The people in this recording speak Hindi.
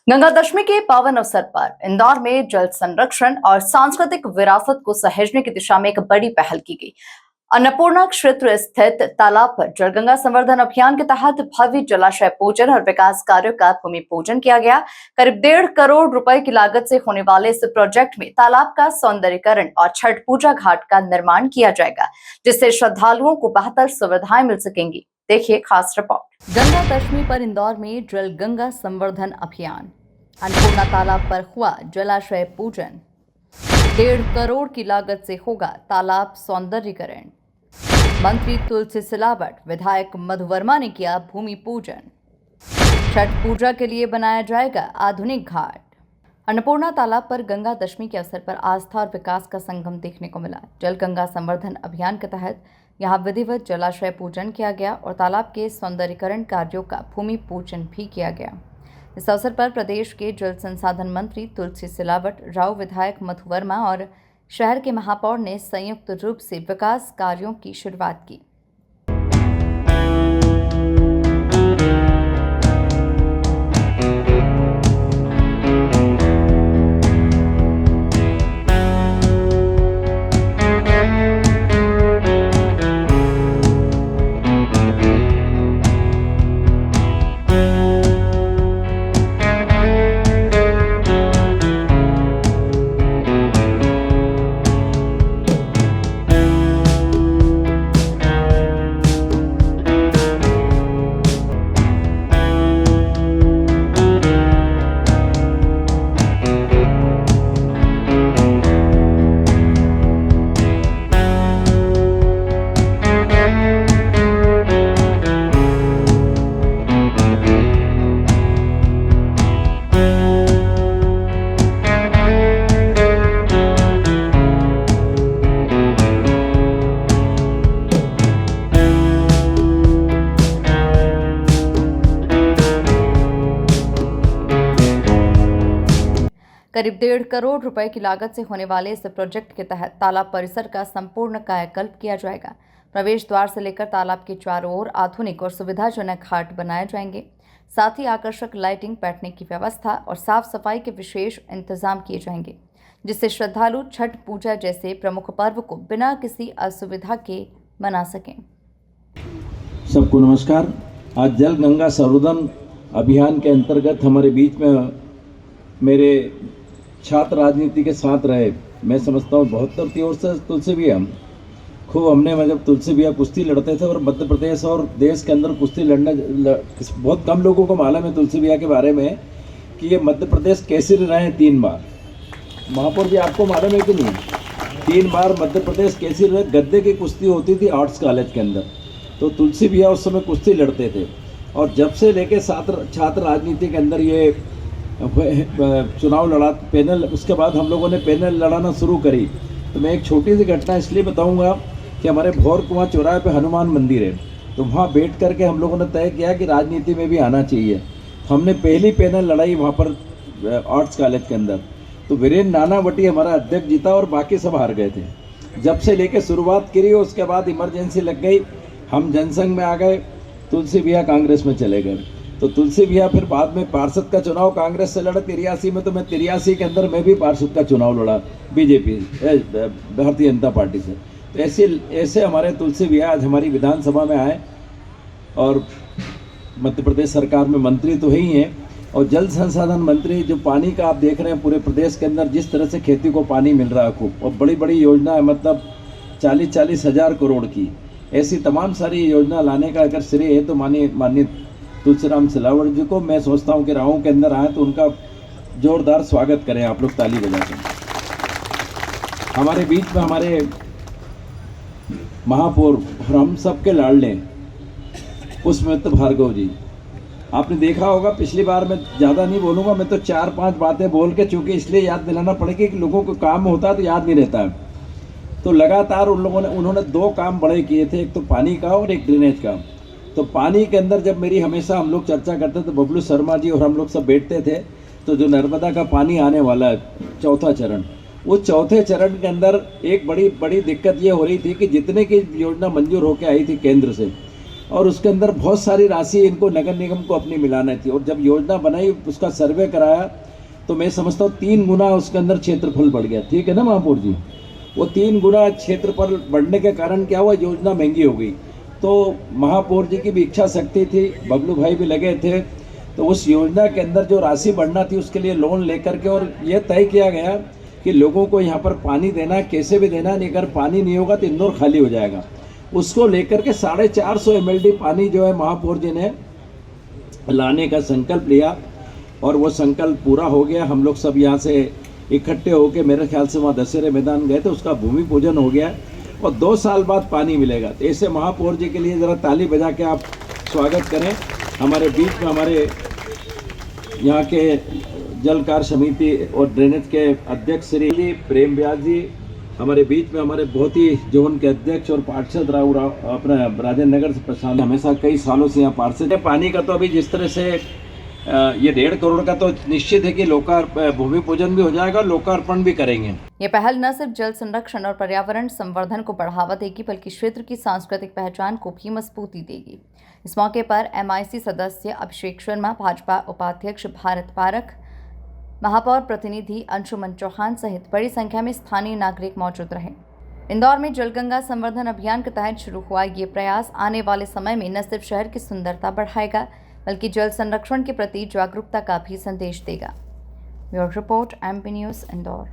गंगा दशमी के पावन अवसर पर इंदौर में जल संरक्षण और सांस्कृतिक विरासत को सहेजने की दिशा में एक बड़ी पहल की गई। अन्नपूर्णा क्षेत्र स्थित तालाब पर जल गंगा संवर्धन अभियान के तहत भव्य जलाशय पूजन और विकास कार्यों का भूमि पूजन किया गया। करीब 1.5 करोड़ रुपए की लागत से होने वाले इस प्रोजेक्ट में तालाब का सौंदर्यीकरण और छठ पूजा घाट का निर्माण किया जाएगा, जिससे श्रद्धालुओं को बेहतर सुविधाएं मिल सकेंगी। देखिए खास रिपोर्ट। गंगा दशमी पर इंदौर में जल गंगा संवर्धन अभियान। अन्नपूर्णा तालाब पर हुआ जलाशय पूजन। 1.5 करोड़ की लागत से होगा तालाब सौंदर्यीकरण। मंत्री तुलसी सिलावट, विधायक मधु वर्मा ने किया भूमि पूजन। छठ पूजा के लिए बनाया जाएगा आधुनिक घाट। अन्नपूर्णा तालाब पर गंगा दशमी के अवसर पर आस्था और विकास का संगम देखने को मिला। जल गंगा संवर्धन अभियान के तहत यहां विधिवत जलाशय पूजन किया गया और तालाब के सौंदर्यीकरण कार्यों का भूमि पूजन भी किया गया। इस अवसर पर प्रदेश के जल संसाधन मंत्री तुलसी सिलावट, राव विधायक मधु वर्मा और शहर के महापौर ने संयुक्त रूप से विकास कार्यों की शुरुआत की। करीब 1.5 करोड़ रुपए की लागत से होने वाले इस प्रोजेक्ट के तहत तालाब परिसर का संपूर्ण कायाकल्प किया जाएगा। प्रवेश द्वार से लेकर तालाब के चारों ओर आधुनिक और सुविधाजनक घाट बनाए जाएंगे। साथ ही आकर्षक लाइटिंग, बैठने की व्यवस्था और साफ सफाई के विशेष इंतजाम किए जाएंगे, जिससे श्रद्धालु छठ पूजा जैसे प्रमुख पर्व को बिना किसी असुविधा के मना सकें। सबको नमस्कार। आज जल गंगा संवर्धन अभियान के अंतर्गत हमारे बीच में मेरे छात्र राजनीति के साथ रहे, मैं समझता हूँ 72 वर्ष से तुलसी भैया खूब हमने मतलब तुलसी भैया कुश्ती लड़ते थे और मध्य प्रदेश और देश के अंदर कुश्ती लड़ने बहुत कम लोगों को मालूम है तुलसी भैया के बारे में कि ये मध्य प्रदेश केसरी रहे हैं 3 बार। महापौर जी आपको मालूम है कि नहीं? 3 बार मध्य प्रदेश केसरी रहे। गद्दे की कुश्ती होती थी आर्ट्स कॉलेज के अंदर, तो तुलसी भैया उस समय कुश्ती लड़ते थे। और जब से लेके छात्र राजनीति के अंदर ये चुनाव लड़ा पैनल, उसके बाद हम लोगों ने पैनल लड़ाना शुरू करी। तो मैं एक छोटी सी घटना इसलिए बताऊंगा कि हमारे भौर कुआं चौराहे पे हनुमान मंदिर है, तो वहाँ बैठ करके हम लोगों ने तय किया कि राजनीति में भी आना चाहिए। हमने पहली पैनल लड़ाई वहाँ पर आर्ट्स कॉलेज के अंदर, तो वीरेंद्र नानावटी हमारा अध्यक्ष जीता और बाकी सब हार गए थे। जब से लेके शुरुआत करी उसके बाद इमरजेंसी लग गई, हम जनसंघ में आ गए, तुलसी भैया कांग्रेस में चले गए। तो तुलसी भैया फिर बाद में पार्षद का चुनाव कांग्रेस से लड़े 83 में, तो मैं 83 के अंदर मैं भी पार्षद का चुनाव लड़ा बीजेपी भारतीय जनता पार्टी से। तो ऐसे हमारे तुलसी भैया आज हमारी विधानसभा में आए और मध्य प्रदेश सरकार में मंत्री तो ही हैं और जल संसाधन मंत्री। जो पानी का आप देख रहे हैं पूरे प्रदेश के अंदर जिस तरह से खेती को पानी मिल रहा है खूब, और बड़ी बड़ी योजना है, मतलब 40-40 हज़ार करोड़ की ऐसी तमाम सारी योजना लाने का अगर श्रेय है तो माननीय तुलसीराम सिलावट जी को। मैं सोचता हूँ कि राहों के अंदर आए तो उनका जोरदार स्वागत करें आप लोग ताली बजा के। हमारे बीच में हमारे महापौर और हम सबके लाडले पुष्पमित्र भार्गव जी, आपने देखा होगा पिछली बार, मैं ज़्यादा नहीं बोलूँगा, मैं तो 4-5 बातें बोल के, चूँकि इसलिए याद दिलाना पड़ेगी कि लोगों को काम होता है तो याद नहीं रहता है। तो लगातार उन्होंने 2 काम बड़े किए थे, एक तो पानी का और एक ड्रेनेज का। तो पानी के अंदर जब मेरी हमेशा हम लोग चर्चा करते थे, बबलू शर्मा जी और हम लोग सब बैठते थे, तो जो नर्मदा का पानी आने वाला है 4था चरण, उस 4थे चरण के अंदर एक बड़ी दिक्कत ये हो रही थी कि जितने की योजना मंजूर होकर आई थी केंद्र से, और उसके अंदर बहुत सारी राशि इनको नगर निगम को अपनी मिलाना थी। और जब योजना बनाई, उसका सर्वे कराया, तो मैं समझता हूँ 3 गुना उसके अंदर क्षेत्रफल बढ़ गया। ठीक है ना महापौर जी? वो 3 गुना क्षेत्रफल बढ़ने के कारण क्या हुआ, योजना महंगी हो गई। तो महापौर जी की भी इच्छा शक्ति थी, बबलू भाई भी लगे थे, तो उस योजना के अंदर जो राशि बढ़ना थी उसके लिए लोन लेकर के, और यह तय किया गया कि लोगों को यहाँ पर पानी देना है, कैसे भी देना है, अगर पानी नहीं होगा तो इंदौर खाली हो जाएगा। उसको लेकर के 450 MLD पानी जो है महापौर जी ने लाने का संकल्प लिया, और वो संकल्प पूरा हो गया। हम लोग सब यहाँ से इकट्ठे होकर मेरे ख्याल से वहाँ दशहरे मैदान गए थे, उसका भूमि पूजन हो गया, और 2 साल बाद पानी मिलेगा। तो ऐसे महापौर जी के लिए ज़रा ताली बजा के आप स्वागत करें। हमारे बीच में हमारे यहाँ के जल कार्य समिति और ड्रेनेज के अध्यक्ष श्री प्रेम व्यास जी हमारे बीच में, हमारे बहुत ही जोन के अध्यक्ष और पार्षद अपना राजेंद्र नगर से प्रशांत, हमेशा कई सालों से यहाँ पार्षद है। पानी का तो अभी जिस तरह से ये 1.5 करोड़ का तो निश्चित है कि भूमि पूजन भी हो जाएगा, लोकार्पण भी करेंगे। ये पहल न सिर्फ जल संरक्षण और पर्यावरण संवर्धन को बढ़ावा देगी, बल्कि क्षेत्र की सांस्कृतिक पहचान को भी मजबूती देगी। इस मौके पर MIC सदस्य अभिषेक शर्मा, भाजपा उपाध्यक्ष भारत पारख, महापौर प्रतिनिधि अंशुमन चौहान सहित बड़ी संख्या में स्थानीय नागरिक मौजूद रहे। इंदौर में जलगंगा संवर्धन अभियान के तहत शुरू हुआ ये प्रयास आने वाले समय में न सिर्फ शहर की सुंदरता बढ़ाएगा, बल्कि जल संरक्षण के प्रति जागरूकता का भी संदेश देगा। Bureau report, MP news, Indore.